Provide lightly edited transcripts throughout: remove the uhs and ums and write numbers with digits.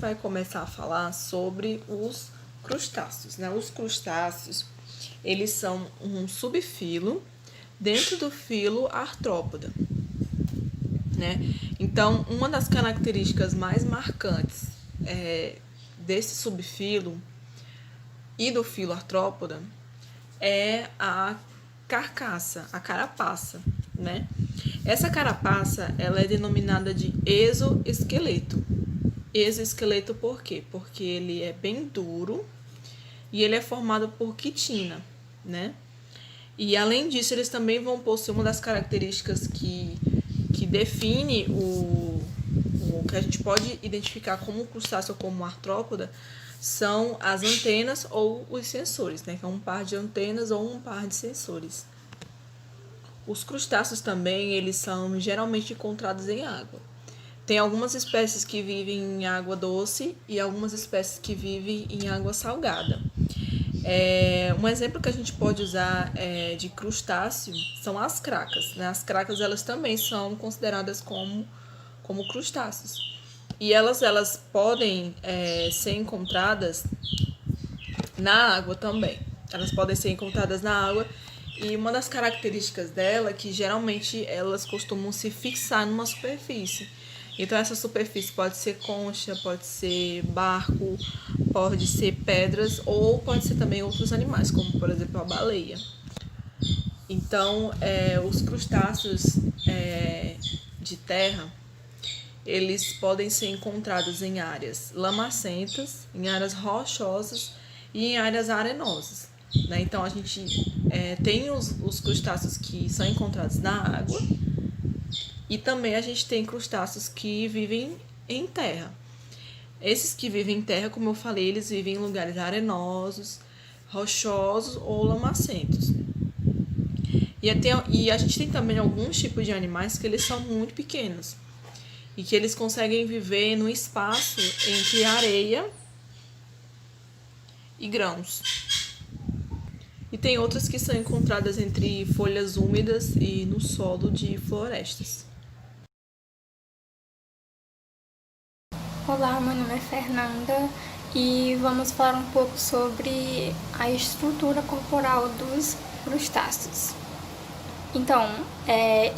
vai começar a falar sobre os crustáceos, né? Os crustáceos, eles são um subfilo dentro do filo Artrópoda, né? Então, uma das características mais marcantes desse subfilo e do filo Artrópoda é a carcaça, a carapaça, né? Essa carapaça, ela é denominada de exoesqueleto. Exoesqueleto por quê? Porque ele é bem duro e ele é formado por quitina, né? E além disso, eles também vão possuir uma das características que define o que a gente pode identificar como crustáceo ou como artrópoda, são as antenas ou os sensores, né? Que é um par de antenas ou um par de sensores. Os crustáceos também, eles são geralmente encontrados em água. Tem algumas espécies que vivem em água doce e algumas espécies que vivem em água salgada. Um exemplo que a gente pode usar de crustáceo são as cracas, né? As cracas, elas também são consideradas como crustáceos. E elas podem ser encontradas na água também. Elas podem ser encontradas na água. E uma das características dela é que geralmente elas costumam se fixar numa superfície. Então essa superfície pode ser concha, pode ser barco, pode ser pedras ou pode ser também outros animais, como por exemplo a baleia. Então os crustáceos de terra, eles podem ser encontrados em áreas lamacentas, em áreas rochosas e em áreas arenosas, né? Então a gente tem os crustáceos que são encontrados na água e também a gente tem crustáceos que vivem em terra. Esses que vivem em terra, como eu falei, eles vivem em lugares arenosos, rochosos ou lamacentos. E a gente tem também alguns tipos de animais que eles são muito pequenos e que eles conseguem viver no espaço entre areia e grãos. E tem outras que são encontradas entre folhas úmidas e no solo de florestas. Olá, meu nome é Fernanda e vamos falar um pouco sobre a estrutura corporal dos crustáceos. Então,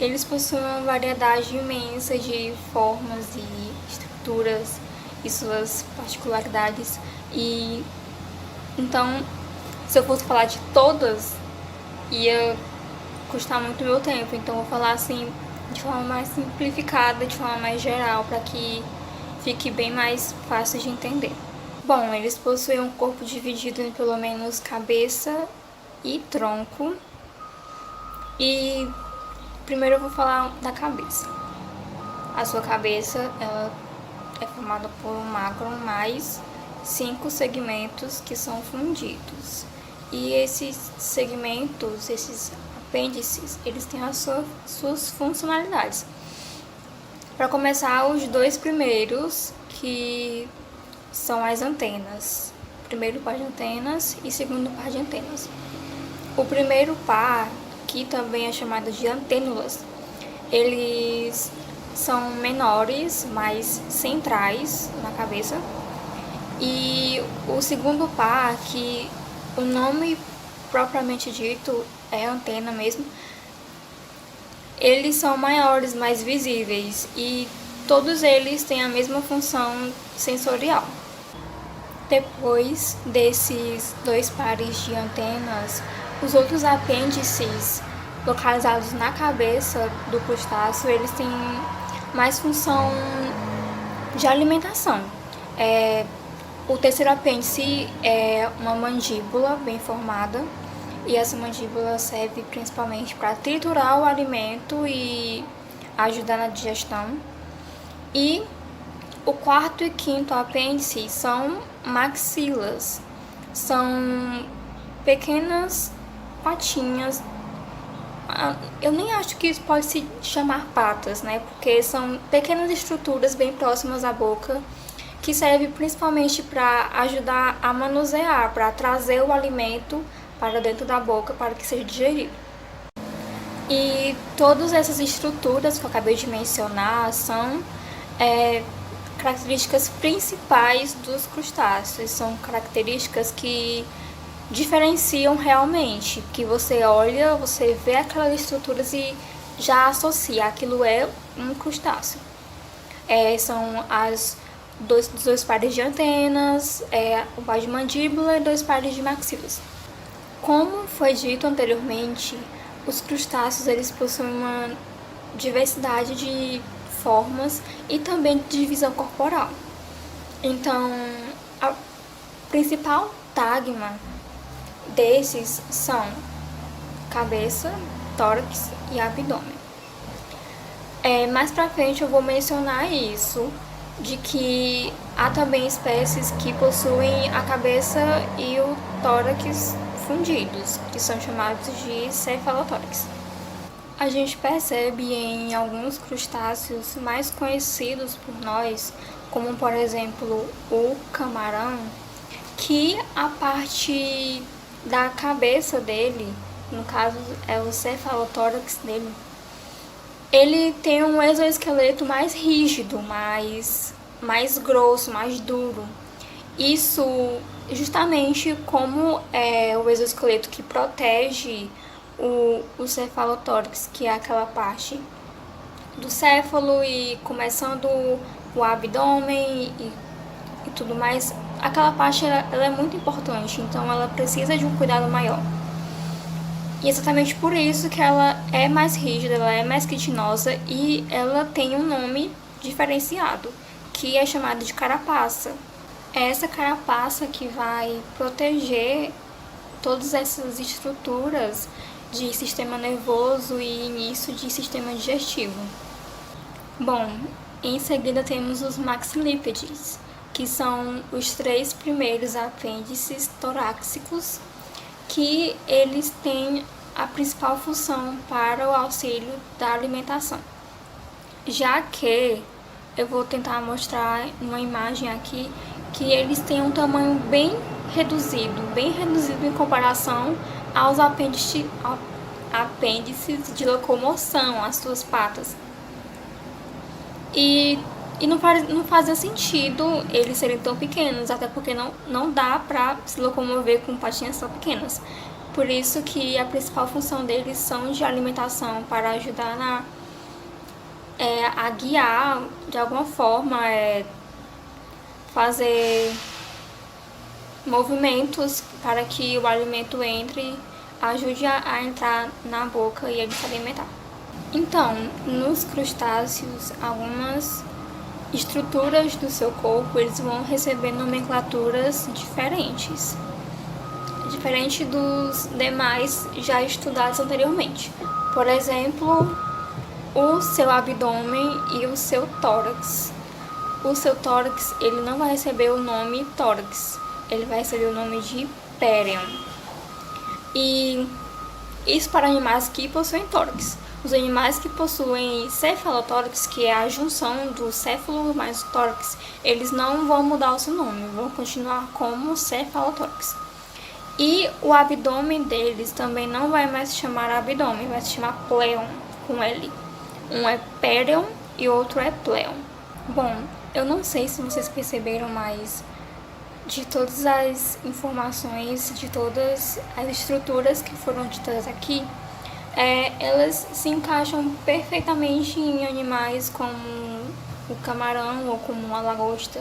eles possuem uma variedade imensa de formas e estruturas e suas particularidades. E então, se eu fosse falar de todas, ia custar muito meu tempo. Então, eu vou falar assim de forma mais simplificada, de forma mais geral, para que fique bem mais fácil de entender. Bom, eles possuem um corpo dividido em pelo menos cabeça e tronco. E primeiro eu vou falar da cabeça. A sua cabeça, ela é formada por um macron mais 5 segmentos que são fundidos. E esses segmentos, esses apêndices, eles têm as suas funcionalidades. Para começar, os dois primeiros, que são as antenas. Primeiro par de antenas e segundo par de antenas. O primeiro par, que também é chamado de antênulas, eles são menores, mais centrais na cabeça. E o segundo par, que o nome propriamente dito é antena mesmo, eles são maiores, mais visíveis e todos eles têm a mesma função sensorial. Depois desses dois pares de antenas, os outros apêndices localizados na cabeça do crustáceo, eles têm mais função de alimentação. O terceiro apêndice é uma mandíbula bem formada. E essa mandíbula serve principalmente para triturar o alimento e ajudar na digestão. E o quarto e quinto apêndice são maxilas. São pequenas patinhas. Eu nem acho que isso pode se chamar patas, né? Porque são pequenas estruturas bem próximas à boca que servem principalmente para ajudar a manusear, para trazer o alimento para dentro da boca para que seja digerido. E todas essas estruturas que eu acabei de mencionar são características principais dos crustáceos. São características que diferenciam realmente, que você olha, você vê aquelas estruturas e já associa, aquilo é um crustáceo. São dois pares de antenas, um par de mandíbula e 2 pares de maxilas. Como foi dito anteriormente, os crustáceos eles possuem uma diversidade de formas e também de divisão corporal. Então, a principal tagma desses são cabeça, tórax e abdômen. Mais pra frente eu vou mencionar isso, de que há também espécies que possuem a cabeça e o tórax fundidos, que são chamados de cefalotórax. A gente percebe em alguns crustáceos mais conhecidos por nós, como por exemplo o camarão, que a parte da cabeça dele, no caso é o cefalotórax dele, ele tem um exoesqueleto mais rígido, mais grosso, mais duro. Isso justamente como é o exoesqueleto que protege o cefalotórax, que é aquela parte do céfalo e começando o abdômen e tudo mais. Aquela parte ela é muito importante, então ela precisa de um cuidado maior. E exatamente por isso que ela é mais rígida, ela é mais quitinosa e ela tem um nome diferenciado, que é chamado de carapaça. É essa carapaça que vai proteger todas essas estruturas de sistema nervoso e início de sistema digestivo. Bom, em seguida temos os maxilípedes, que são os 3 primeiros apêndices torácicos, que eles têm a principal função para o auxílio da alimentação. Já que eu vou tentar mostrar uma imagem aqui que eles têm um tamanho bem reduzido em comparação aos apêndices de locomoção, as suas patas. E não fazia sentido eles serem tão pequenos, até porque não dá para se locomover com patinhas tão pequenas. Por isso que a principal função deles são de alimentação, para ajudar a guiar de alguma forma, fazer movimentos para que o alimento entre, ajude a entrar na boca e ele se alimentar. Então, nos crustáceos, algumas estruturas do seu corpo eles vão receber nomenclaturas diferentes, diferente dos demais já estudados anteriormente. Por exemplo, o seu abdômen e o seu tórax. O seu tórax ele não vai receber o nome tórax, ele vai receber o nome de péreon. E isso para animais que possuem tórax. Os animais que possuem cefalotórax, que é a junção do céfalo mais o tórax, eles não vão mudar o seu nome, vão continuar como cefalotórax. E o abdômen deles também não vai mais se chamar abdômen, vai se chamar pleon, com L. Um é péreon e outro é pleon. Bom, eu não sei se vocês perceberam, mas de todas as informações, de todas as estruturas que foram ditas aqui, elas se encaixam perfeitamente em animais como o camarão ou como a lagosta,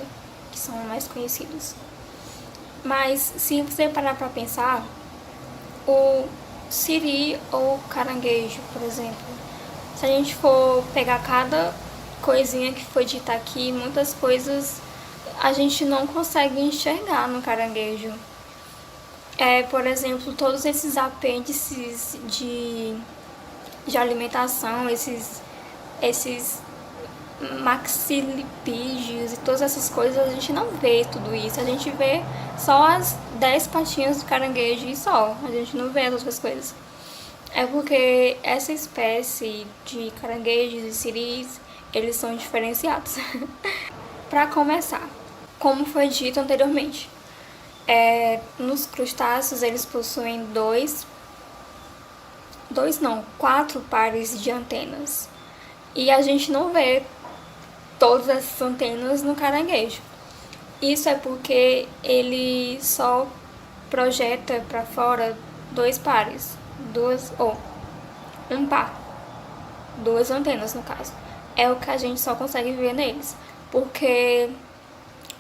que são mais conhecidos. Mas se você parar para pensar, o siri ou caranguejo, por exemplo, se a gente for pegar cada coisinha que foi dita aqui, muitas coisas a gente não consegue enxergar no caranguejo. Por exemplo, todos esses apêndices de alimentação, esses maxilipídeos e todas essas coisas, a gente não vê tudo isso. A gente vê só as 10 patinhas do caranguejo e só. A gente não vê as outras coisas. É porque essa espécie de caranguejos e siris, eles são diferenciados. Para começar, como foi dito anteriormente, nos crustáceos eles possuem 4 pares de antenas. E a gente não vê todas essas antenas no caranguejo. Isso é porque ele só projeta para fora dois pares, um par, duas antenas no caso. É o que a gente só consegue ver neles, porque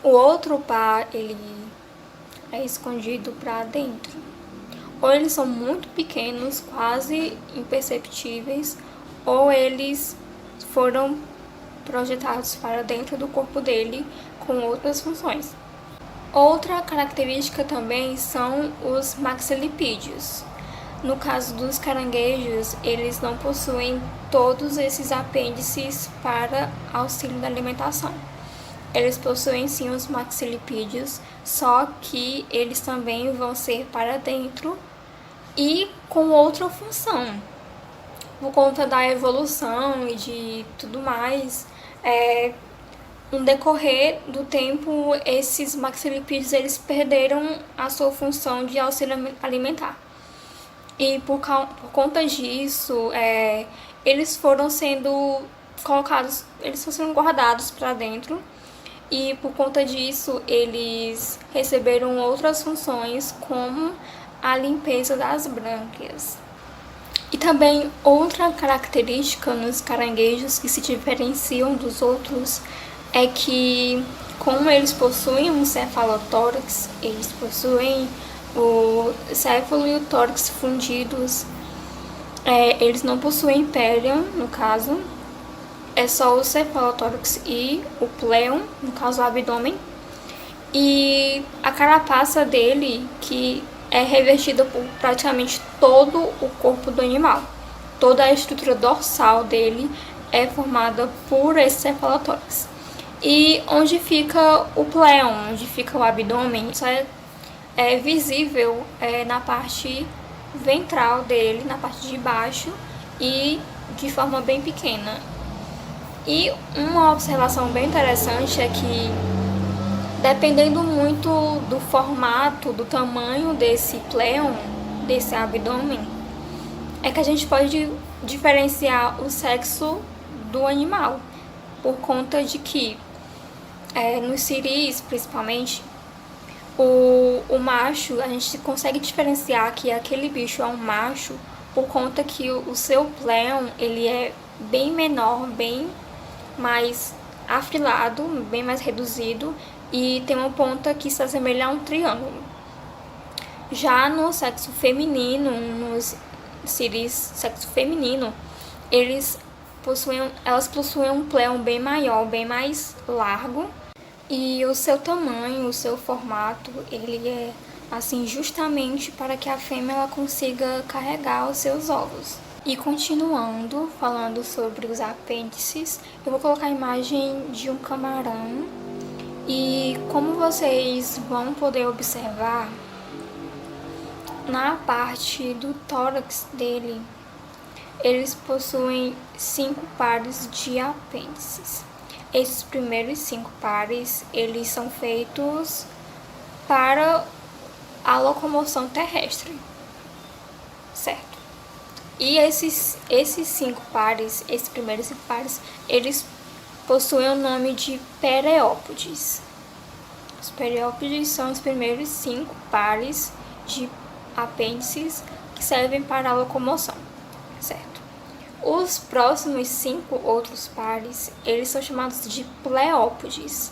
o outro par ele é escondido para dentro. Ou eles são muito pequenos, quase imperceptíveis, ou eles foram projetados para dentro do corpo dele com outras funções. Outra característica também são os maxilipídeos. No caso dos caranguejos, eles não possuem todos esses apêndices para auxílio da alimentação. Eles possuem sim os maxilipídeos, só que eles também vão ser para dentro e com outra função. Por conta da evolução e de tudo mais, no decorrer do tempo, esses maxilipídeos eles perderam a sua função de auxílio alimentar. E por conta disso, eles foram sendo colocados, eles foram sendo guardados para dentro. E por conta disso, eles receberam outras funções, como a limpeza das brânquias. E também outra característica nos caranguejos que se diferenciam dos outros é que, como eles possuem um cefalotórax, eles possuem o céfalo e o tórax fundidos. Eles não possuem pélon, no caso, é só o cefalotórax e o pléon, no caso o abdômen, e a carapaça dele, que é revestida por praticamente todo o corpo do animal. Toda a estrutura dorsal dele é formada por esse cefalotórax. E onde fica o pléon, onde fica o abdômen, isso é visível na parte ventral dele, na parte de baixo e de forma bem pequena. E uma observação bem interessante é que, dependendo muito do formato, do tamanho desse pléon, desse abdômen, é que a gente pode diferenciar o sexo do animal, por conta de que nos siris, principalmente, o macho, a gente consegue diferenciar que aquele bicho é um macho por conta que o seu pléon ele é bem menor, bem mais afilado, bem mais reduzido e tem uma ponta que se assemelha a um triângulo. Já no sexo feminino, nos siris sexo feminino, elas possuem um pléon bem maior, bem mais largo, e o seu tamanho, o seu formato, ele é assim justamente para que a fêmea ela consiga carregar os seus ovos. E continuando, falando sobre os apêndices, eu vou colocar a imagem de um camarão. E como vocês vão poder observar, na parte do tórax dele, eles possuem 5 pares de apêndices. Esses primeiros 5 pares, eles são feitos para a locomoção terrestre, certo? E esses 5 pares, esses primeiros 5 pares, eles possuem o nome de pereópodes. Os pereópodes são os primeiros 5 pares de apêndices que servem para a locomoção, certo? Os próximos 5 outros pares, eles são chamados de pleópodes.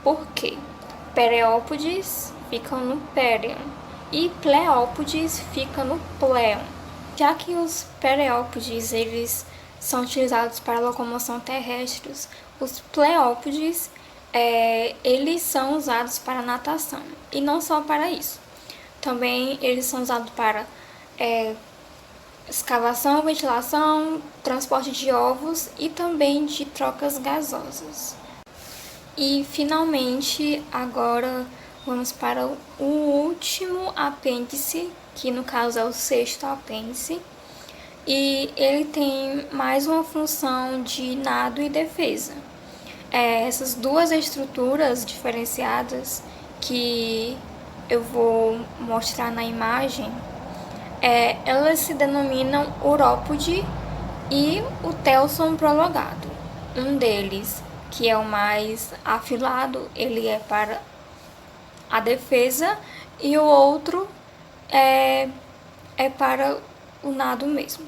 Por quê? Pereópodes ficam no péreon e pleópodes ficam no pléon. Já que os pereópodes eles são utilizados para locomoção terrestre, os pleópodes eles são usados para natação e não só para isso. Também eles são usados para escavação, ventilação, transporte de ovos e também de trocas gasosas. E finalmente agora vamos para o último apêndice, que no caso é o 6º apêndice, e ele tem mais uma função de nado e defesa. Essas duas estruturas diferenciadas que eu vou mostrar na imagem, elas se denominam urópode e o telson prolongado. Um deles, que é o mais afilado, ele é para a defesa, e o outro é para o nado mesmo.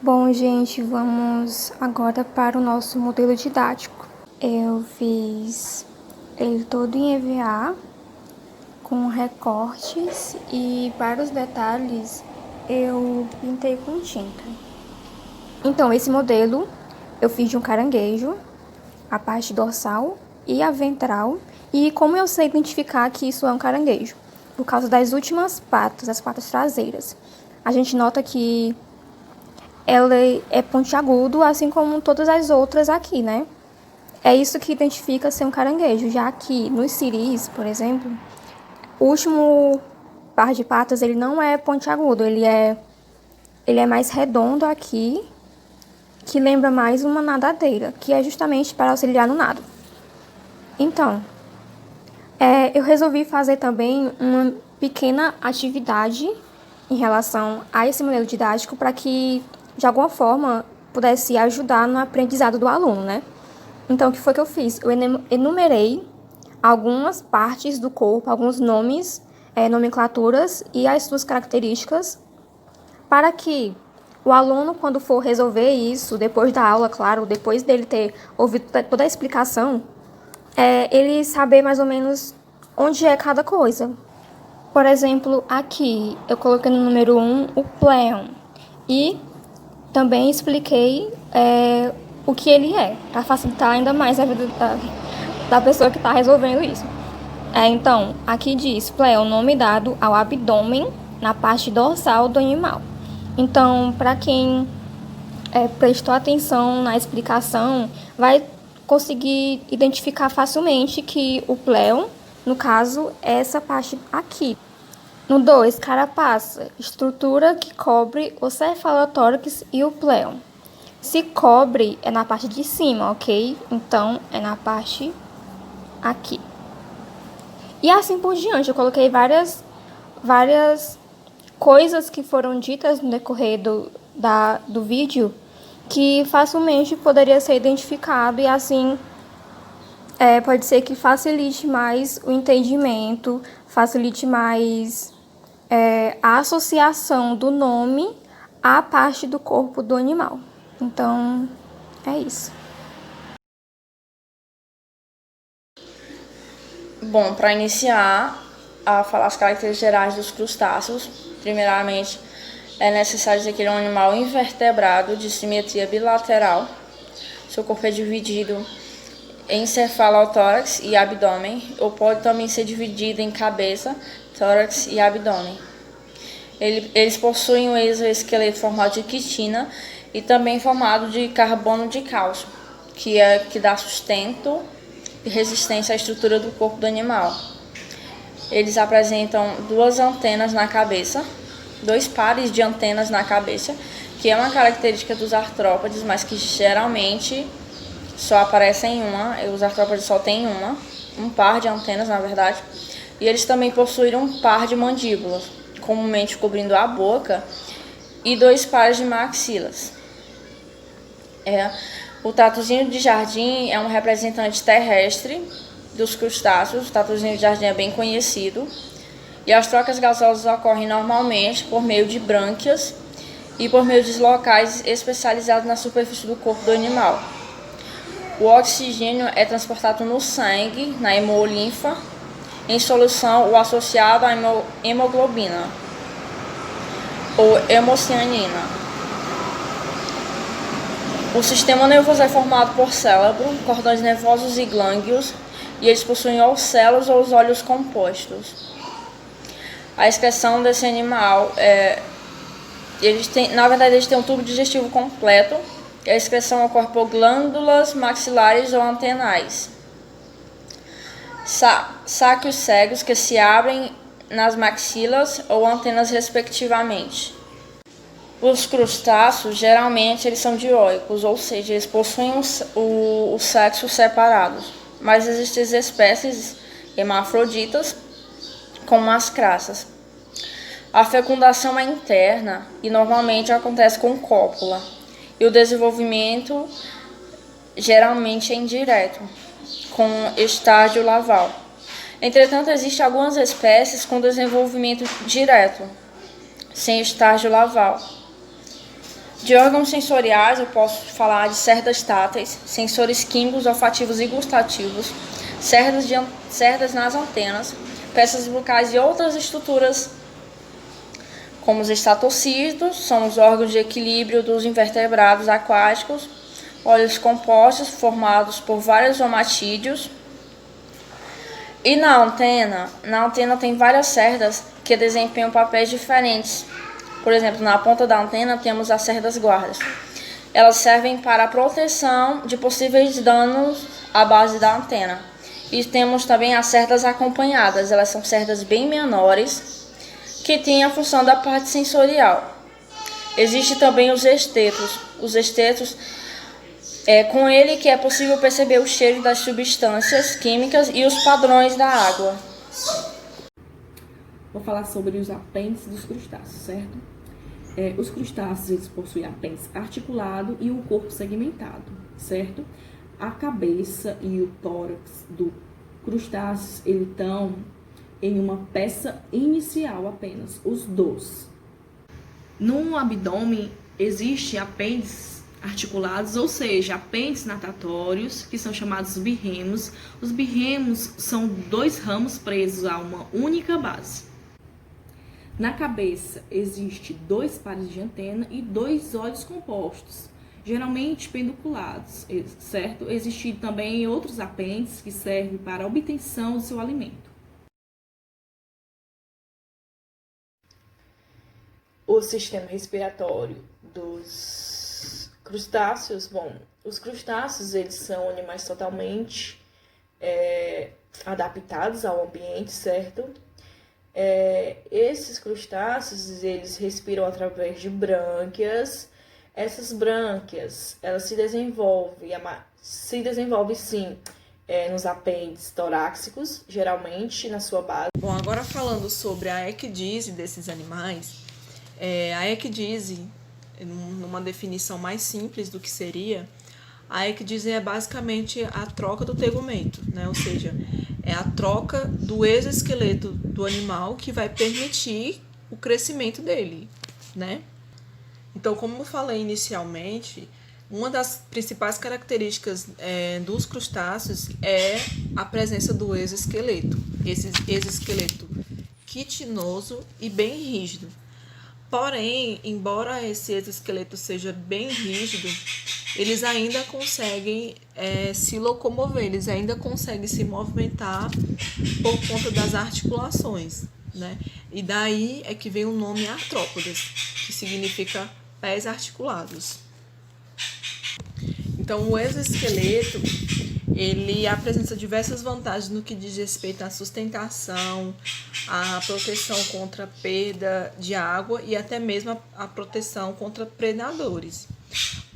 Bom, gente, vamos agora para o nosso modelo didático. Eu fiz ele todo em EVA, com recortes, e para os detalhes eu pintei com tinta. Então, esse modelo eu fiz de um caranguejo, a parte dorsal e a ventral. E como eu sei identificar que isso é um caranguejo? Por causa das últimas patas, as patas traseiras. A gente nota que ela é pontiagudo, assim como todas as outras aqui, né? É isso que identifica ser um caranguejo. Já que nos siris, por exemplo, o último par de patas ele não é pontiagudo, ele é mais redondo aqui, que lembra mais uma nadadeira, que é justamente para auxiliar no nado. Então, eu resolvi fazer também uma pequena atividade em relação a esse modelo didático para que, de alguma forma, pudesse ajudar no aprendizado do aluno, né? Então, o que foi que eu fiz? Eu enumerei algumas partes do corpo, alguns nomes, nomenclaturas e as suas características, para que o aluno, quando for resolver isso, depois da aula, claro, depois dele ter ouvido toda a explicação, ele saber mais ou menos onde é cada coisa. Por exemplo, aqui eu coloquei no número 1 o pleon e também expliquei o que ele é, para facilitar ainda mais a vida da pessoa que está resolvendo isso. Então, aqui diz pleon, nome dado ao abdômen na parte dorsal do animal. Então, para quem prestou atenção na explicação, vai conseguir identificar facilmente que o pleon, no caso, é essa parte aqui. No 2, carapaça, estrutura que cobre o cefalotórax e o pleon. Se cobre, é na parte de cima, ok? Então, é na parte aqui. E assim por diante, eu coloquei várias coisas que foram ditas no decorrer do vídeo que facilmente poderia ser identificado, e assim pode ser que facilite mais o entendimento, facilite mais a associação do nome à parte do corpo do animal. Então, é isso. Bom, para iniciar a falar as características gerais dos crustáceos, primeiramente é necessário dizer que ele é um animal invertebrado de simetria bilateral. Seu corpo é dividido em cefalotórax e abdômen, ou pode também ser dividido em cabeça, tórax e abdômen. Eles possuem um exoesqueleto formado de quitina e também formado de carbono de cálcio, que dá sustento e resistência à estrutura do corpo do animal. Eles apresentam duas antenas na cabeça, 2 pares de antenas na cabeça, que é uma característica dos artrópodes, mas que geralmente só aparece em uma. Os artrópodes só têm um par de antenas, na verdade. E eles também possuem um par de mandíbulas, comumente cobrindo a boca, e 2 pares de maxilas. O tatuzinho de jardim é um representante terrestre dos crustáceos. O tatuzinho de jardim é bem conhecido. E as trocas gasosas ocorrem normalmente por meio de brânquias e por meio de locais especializados na superfície do corpo do animal. O oxigênio é transportado no sangue, na hemolinfa, em solução ou associado à hemoglobina ou hemocianina. O sistema nervoso é formado por cérebro, cordões nervosos e glândulos, e eles possuem ocelos ou os olhos compostos. A excreção desse animal, eles têm um tubo digestivo completo, e a excreção ocorre por glândulas maxilares ou antenais. Sáquios cegos que se abrem nas maxilas ou antenas respectivamente. Os crustáceos, geralmente, eles são dioicos, ou seja, eles possuem o sexo separados, mas existem espécies hermafroditas, como as crassas. A fecundação é interna e normalmente acontece com cópula, e o desenvolvimento geralmente é indireto, com estágio larval. Entretanto, existem algumas espécies com desenvolvimento direto, sem estágio larval. De órgãos sensoriais, eu posso falar de cerdas táteis, sensores químicos, olfativos e gustativos, cerdas nas antenas, peças bucais e outras estruturas, como os estatocitos, são os órgãos de equilíbrio dos invertebrados aquáticos, olhos compostos formados por vários omatídeos. E na antena tem várias cerdas que desempenham papéis diferentes. Por exemplo, na ponta da antena temos as cerdas guardas. Elas servem para a proteção de possíveis danos à base da antena. E temos também as cerdas acompanhadas. Elas são cerdas bem menores que têm a função da parte sensorial. Existem também os estetos. Os estetos é com ele que é possível perceber o cheiro das substâncias químicas e os padrões da água. Vou falar sobre os apêndices dos crustáceos, certo? Os crustáceos, eles possuem apêndice articulado e um corpo segmentado, certo? A cabeça e o tórax do crustáceo, eles estão em uma peça inicial apenas, os dois. No abdômen, existe apêndices articulados, ou seja, apêndices natatórios, que são chamados birremos. Os birremos são dois ramos presos a uma única base. Na cabeça, existe dois pares de antena e dois olhos compostos, geralmente pedunculados, certo? Existem também outros apêndices que servem para a obtenção do seu alimento. O sistema respiratório dos crustáceos, os crustáceos, eles são animais totalmente adaptados ao ambiente, certo? Esses crustáceos, eles respiram através de brânquias. Essas brânquias, elas se desenvolvem sim, nos apêndices torácicos, geralmente na sua base. Bom, agora falando sobre a ecdise desses animais, a ecdise, numa definição mais simples do que seria, a ecdise é basicamente a troca do tegumento, né? Ou seja, é a troca do exoesqueleto do animal que vai permitir o crescimento dele, né? Então, como eu falei inicialmente, uma das principais características dos crustáceos é a presença do exoesqueleto. Esse exoesqueleto quitinoso e bem rígido. Porém, embora esse exoesqueleto seja bem rígido, eles ainda conseguem se locomover, eles ainda conseguem se movimentar por conta das articulações, né? E daí é que vem o nome artrópodes, que significa pés articulados. Então, o exoesqueleto, ele apresenta diversas vantagens no que diz respeito à sustentação, à proteção contra a perda de água e até mesmo a proteção contra predadores.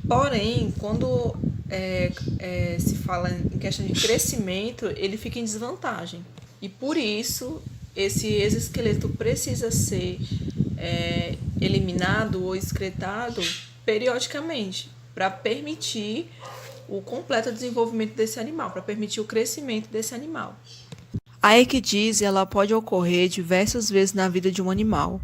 Porém, quando se fala em questão de crescimento, ele fica em desvantagem. E por isso, esse exoesqueleto precisa ser eliminado ou excretado periodicamente para permitir o completo desenvolvimento desse animal, para permitir o crescimento desse animal. A ecdise, ela pode ocorrer diversas vezes na vida de um animal.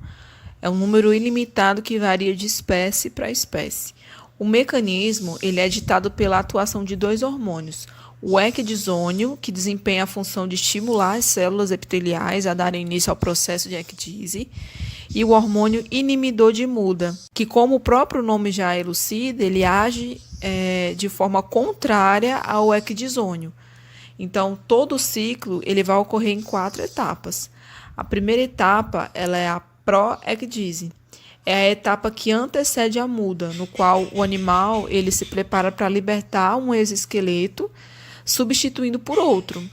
É um número ilimitado que varia de espécie para espécie. O mecanismo ele é ditado pela atuação de dois hormônios. O ecdisônio, que desempenha a função de estimular as células epiteliais a darem início ao processo de ecdise, e o hormônio inibidor de muda, que, como o próprio nome já elucida, ele age de forma contrária ao ecdisônio. Então, todo o ciclo ele vai ocorrer em 4 etapas. A primeira etapa ela é a pró-ecdise. É a etapa que antecede a muda, no qual o animal ele se prepara para libertar um exoesqueleto, substituindo por outro.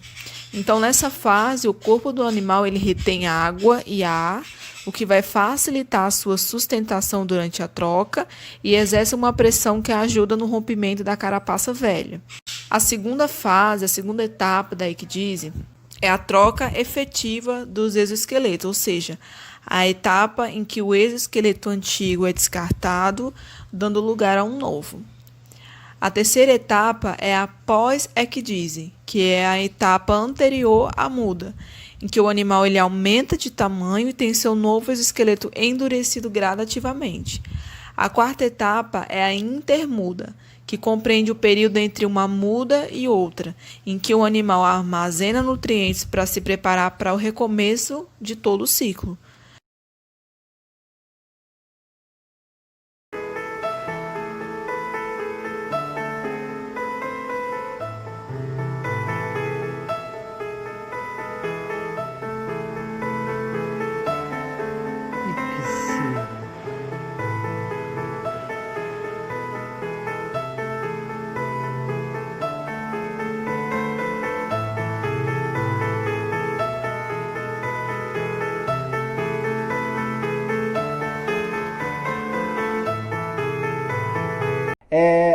Então, nessa fase, o corpo do animal ele retém água e ar, o que vai facilitar a sua sustentação durante a troca e exerce uma pressão que ajuda no rompimento da carapaça velha. A segunda fase, a segunda etapa da ecdise, é a troca efetiva dos exoesqueletos, ou seja, a etapa em que o exoesqueleto antigo é descartado, dando lugar a um novo. A terceira etapa é a pós-ecdise, que é a etapa anterior à muda, em que o animal ele aumenta de tamanho e tem seu novo exoesqueleto endurecido gradativamente. A quarta etapa é a intermuda, que compreende o período entre uma muda e outra, em que o animal armazena nutrientes para se preparar para o recomeço de todo o ciclo.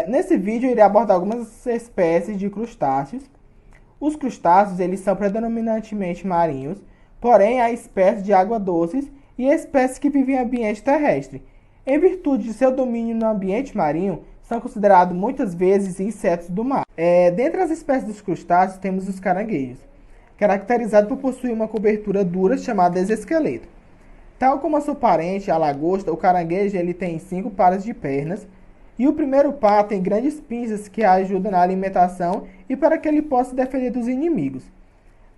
Nesse vídeo eu irei abordar algumas espécies de crustáceos. Os crustáceos eles são predominantemente marinhos, porém há espécies de água doces e espécies que vivem em ambiente terrestre. Em virtude de seu domínio no ambiente marinho, são considerados muitas vezes insetos do mar. Dentre as espécies dos crustáceos temos os caranguejos, caracterizados por possuir uma cobertura dura chamada exoesqueleto. Tal como a sua parente, a lagosta, o caranguejo ele tem 5 pares de pernas, e o primeiro par tem grandes pinças que ajudam na alimentação e para que ele possa defender dos inimigos.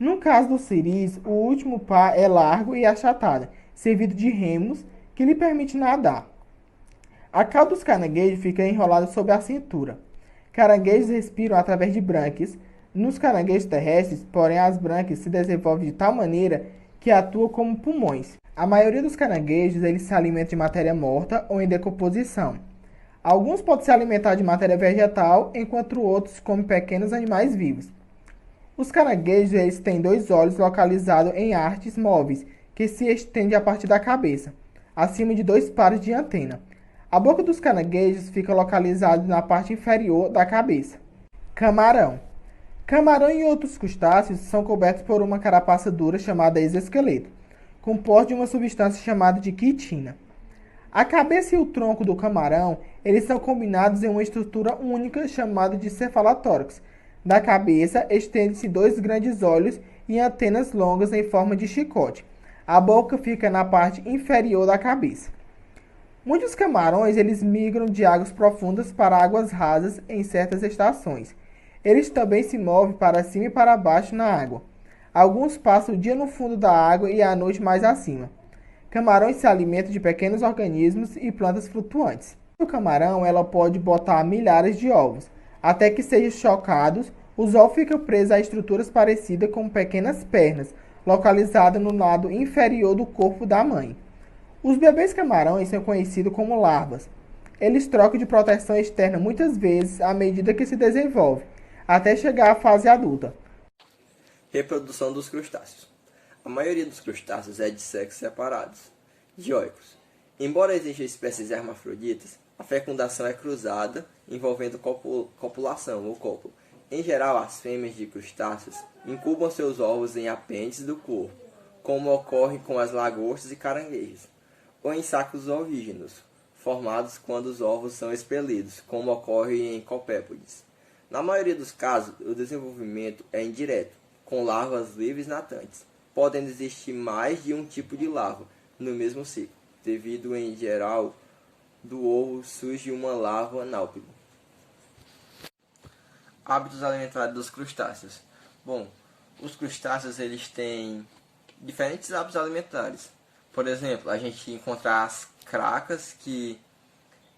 No caso dos siris, o último par é largo e achatado, servido de remos que lhe permite nadar. A cauda dos caranguejos fica enrolada sobre a cintura. Caranguejos respiram através de brânquias. Nos caranguejos terrestres, porém, as brânquias se desenvolvem de tal maneira que atuam como pulmões. A maioria dos caranguejos eles se alimentam de matéria morta ou em decomposição. Alguns podem se alimentar de matéria vegetal, enquanto outros comem pequenos animais vivos. Os caranguejos eles têm 2 olhos localizados em hastes móveis, que se estendem a partir da cabeça, acima de 2 pares de antena. A boca dos caranguejos fica localizada na parte inferior da cabeça. Camarão. Camarão e outros crustáceos são cobertos por uma carapaça dura chamada exoesqueleto, composta de uma substância chamada de quitina. A cabeça e o tronco do camarão, eles são combinados em uma estrutura única chamada de cefalotórax. Da cabeça, estende-se 2 grandes olhos e antenas longas em forma de chicote. A boca fica na parte inferior da cabeça. Muitos camarões, eles migram de águas profundas para águas rasas em certas estações. Eles também se movem para cima e para baixo na água. Alguns passam o dia no fundo da água e a noite mais acima. Camarões se alimentam de pequenos organismos e plantas flutuantes. O camarão ela pode botar milhares de ovos. Até que sejam chocados, os ovos ficam presos a estruturas parecidas com pequenas pernas, localizadas no lado inferior do corpo da mãe. Os bebês camarões são conhecidos como larvas. Eles trocam de proteção externa muitas vezes à medida que se desenvolvem, até chegar à fase adulta. Reprodução dos crustáceos. A maioria dos crustáceos é de sexos separados, dioicos. Embora existam espécies hermafroditas, a fecundação é cruzada, envolvendo copulação ou cópula. Em geral, as fêmeas de crustáceos incubam seus ovos em apêndices do corpo, como ocorre com as lagostas e caranguejos, ou em sacos ovígenos, formados quando os ovos são expelidos, como ocorre em copépodes. Na maioria dos casos, o desenvolvimento é indireto, com larvas livres natantes. Podem existir mais de um tipo de larva no mesmo ciclo, devido em geral do ovo surge uma larva náupido. Hábitos alimentares dos crustáceos. Bom, os crustáceos eles têm diferentes hábitos alimentares. Por exemplo, a gente encontra as cracas, que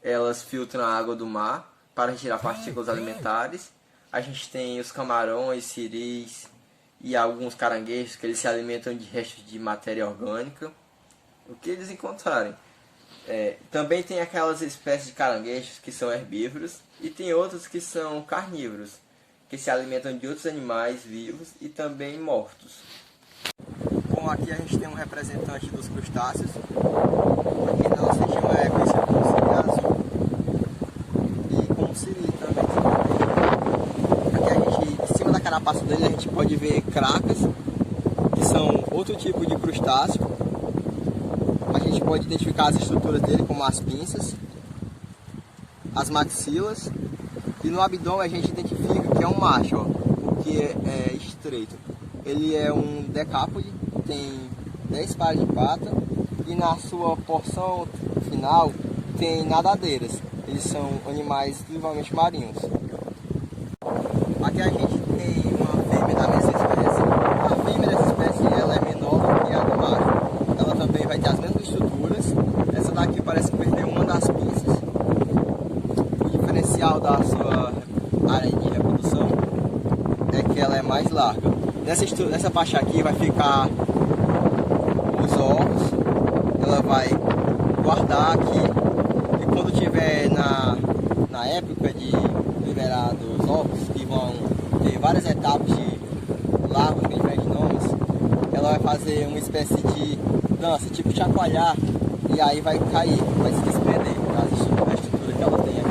elas filtram a água do mar para retirar partículas alimentares. A gente tem os camarões, siris e alguns caranguejos que eles se alimentam de restos de matéria orgânica, o que eles encontrarem. Também tem aquelas espécies de caranguejos que são herbívoros e tem outros que são carnívoros, que se alimentam de outros animais vivos e também mortos. Bom, aqui a gente tem um representante dos crustáceos. Aqui na nossa região é conhecido como siri azul e como siri também. Aqui a gente, em cima da carapaça dele, a gente pode ver cracas, que são outro tipo de crustáceo. a gente pode identificar as estruturas dele como as pinças, as maxilas, e no abdômen a gente identifica que é um macho, ó, porque é estreito. Ele é um decápode, tem 10 pares de pata e na sua porção final tem nadadeiras. Eles são animais exclusivamente marinhos. Aqui a gente tem uma fêmea da mesma espécie. A fêmea dessa espécie ela é menor do que a do macho. Ela também vai ter as mesmas estruturas. Essa daqui parece que perdeu uma das pinças. O diferencial da sua área de reprodução é que ela é mais larga. Nessa parte aqui vai ficar os ovos. Ela vai guardar aqui. E quando tiver na época de liberar dos ovos, que vão ter várias etapas de larvas com diferentes nomes, ela vai fazer uma espécie de dança, tipo chacoalhar, e aí vai cair, vai se desprender da estrutura que ela tem